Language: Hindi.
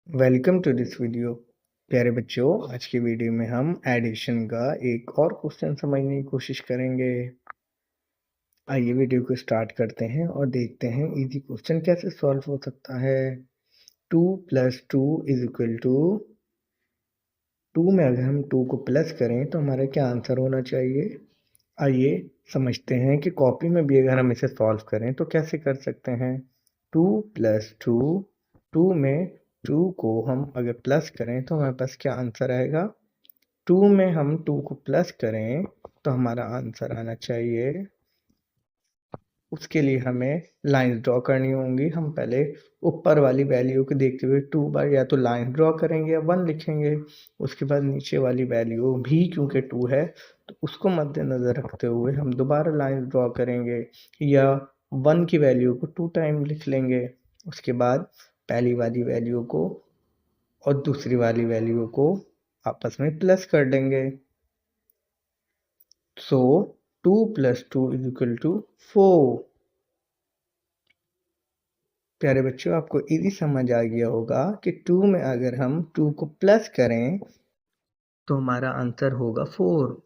Welcome to this video. प्यारे बच्चों, आज की वीडियो में हम एडिशन का एक और क्वेश्चन समझने की कोशिश करेंगे। आइए वीडियो को स्टार्ट करते हैं और देखते हैं इजी क्वेश्चन कैसे सॉल्व हो सकता है। 2 + 2 = 2 में अगर हम 2 को प्लस करें तो हमारा क्या आंसर होना चाहिए। आइए समझते हैं कि कॉपी में भी अगर हम इसे सॉल्व करें तो कैसे कर सकते हैं। 2 + 2, 2 में 2 को हम अगर प्लस करें तो हमारे पास क्या आंसर आएगा। 2 में हम 2 को प्लस करें तो हमारा आंसर आना चाहिए। उसके लिए हमें लाइन ड्रॉ करनी होंगी। हम पहले ऊपर वाली वैल्यू को देखते हुए 2 बार या तो लाइन ड्रॉ करेंगे या 1 लिखेंगे। उसके बाद नीचे वाली वैल्यू भी क्योंकि 2 है तो उसको मद्देनज़र रखते हुए हम दोबारा लाइन ड्रॉ करेंगे या 1 की वैल्यू को 2 टाइम लिख लेंगे। उसके बाद पहली वाली वैल्यू को और दूसरी वाली वैल्यू को आपस में प्लस कर देंगे। So 2 + 2 = 4। प्यारे बच्चों, आपको इजी समझ आ गया होगा कि 2 में अगर हम 2 को प्लस करें तो हमारा आंसर होगा 4।